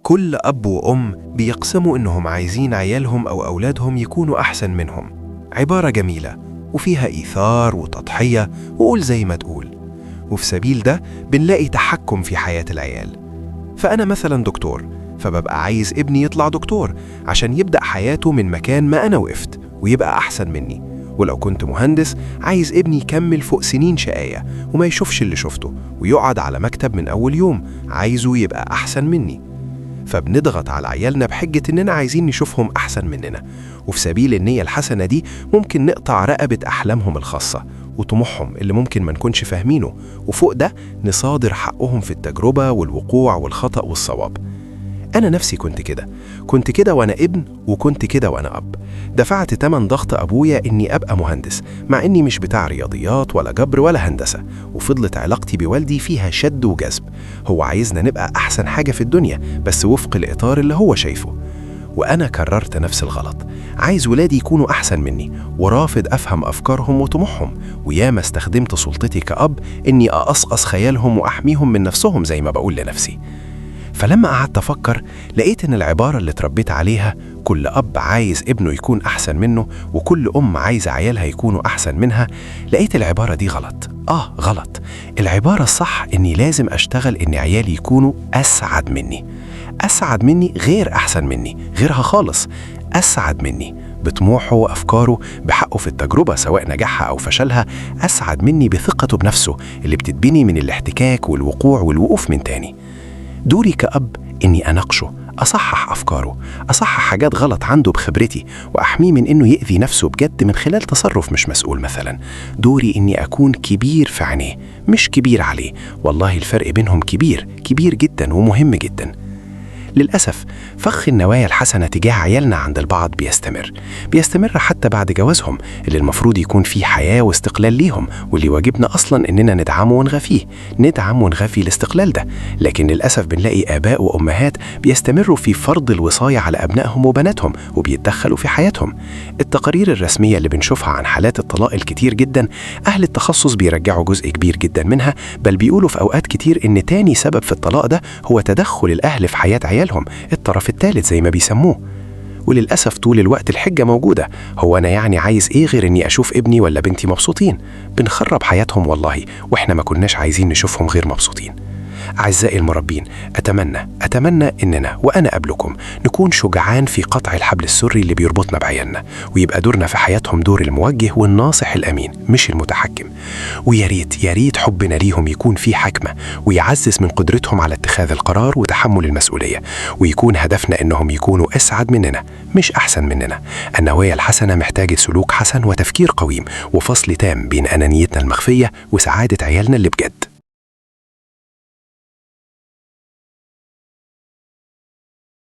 كل أب وأم بيقسموا إنهم عايزين عيالهم أو أولادهم يكونوا أحسن منهم. عبارة جميلة وفيها إيثار وتضحية وقول زي ما تقول، وفي سبيل ده بنلاقي تحكم في حياة العيال. فأنا مثلا دكتور، فببقى عايز ابني يطلع دكتور عشان يبدأ حياته من مكان ما أنا وقفت ويبقى أحسن مني. ولو كنت مهندس عايز ابني يكمل فوق سنين شقاية وما يشوفش اللي شفته ويقعد على مكتب من أول يوم، عايزه يبقى أحسن مني. فبنضغط على عيالنا بحجة إننا عايزين نشوفهم أحسن مننا، وفي سبيل النية الحسنة دي ممكن نقطع رقبة أحلامهم الخاصة وطموحهم اللي ممكن ما نكونش فاهمينه، وفوق ده نصادر حقهم في التجربة والوقوع والخطأ والصواب. أنا نفسي كنت كده وأنا ابن، وكنت كده وأنا أب. دفعت تمن ضغط أبويا إني أبقى مهندس مع إني مش بتاع رياضيات ولا جبر ولا هندسة، وفضلت علاقتي بوالدي فيها شد وجذب. هو عايزنا نبقى أحسن حاجة في الدنيا بس وفق الإطار اللي هو شايفه. وأنا كررت نفس الغلط، عايز ولادي يكونوا أحسن مني ورافض أفهم أفكارهم وطموحهم، وياما استخدمت سلطتي كأب إني أقصقص خيالهم وأحميهم من نفسهم زي ما بقول لنفسي. فلما قعدت أفكر لقيت إن العبارة اللي اتربيت عليها كل أب عايز ابنه يكون أحسن منه وكل أم عايزة عيالها يكونوا أحسن منها، لقيت العبارة دي غلط. غلط. العبارة الصح إني لازم أشتغل إن عيالي يكونوا أسعد مني. أسعد مني غير أحسن مني، غيرها خالص. أسعد مني بطموحه وأفكاره، بحقه في التجربة سواء نجاحها أو فشلها. أسعد مني بثقته بنفسه اللي بتتبني من الاحتكاك والوقوع والوقوف من تاني. دوري كأب إني أناقشه، أصحح أفكاره، أصحح حاجات غلط عنده بخبرتي، وأحميه من إنه يأذي نفسه بجد من خلال تصرف مش مسؤول مثلا. دوري إني أكون كبير في عينيه مش كبير عليه. والله الفرق بينهم كبير جدا ومهم جدا. للأسف فخ النوايا الحسنة تجاه عيالنا عند البعض بيستمر حتى بعد جوازهم، اللي المفروض يكون فيه حياة واستقلال ليهم، واللي واجبنا أصلا إننا ندعمه ونغفيه، ندعم ونغفي الاستقلال ده. لكن للأسف بنلاقي آباء وأمهات بيستمروا في فرض الوصاية على أبنائهم وبناتهم وبيتدخلوا في حياتهم. التقارير الرسمية اللي بنشوفها عن حالات الطلاق الكتير جدا، أهل التخصص بيرجعوا جزء كبير جدا منها، بل بيقولوا في أوقات كتير إن تاني سبب في الطلاق ده هو تدخل الأهل في حياة عيالهم، الطرف الثالث زي ما بيسموه. وللأسف طول الوقت الحجة موجودة، هو أنا يعني عايز إيه غير إني أشوف ابني ولا بنتي مبسوطين؟ بنخرب حياتهم والله، وإحنا ما كناش عايزين نشوفهم غير مبسوطين. أعزائي المربين، أتمنى إننا وأنا قبلكم نكون شجعان في قطع الحبل السري اللي بيربطنا بعيالنا، ويبقى دورنا في حياتهم دور الموجه والناصح الأمين مش المتحكم. ويا ريت حبنا ليهم يكون فيه حكمة ويعزز من قدرتهم على اتخاذ القرار وتحمل المسؤولية، ويكون هدفنا إنهم يكونوا أسعد مننا مش أحسن مننا. النوايا الحسنة محتاجة سلوك حسن وتفكير قويم وفصل تام بين أنانيتنا المخفية وسعادة عيالنا اللي بجد.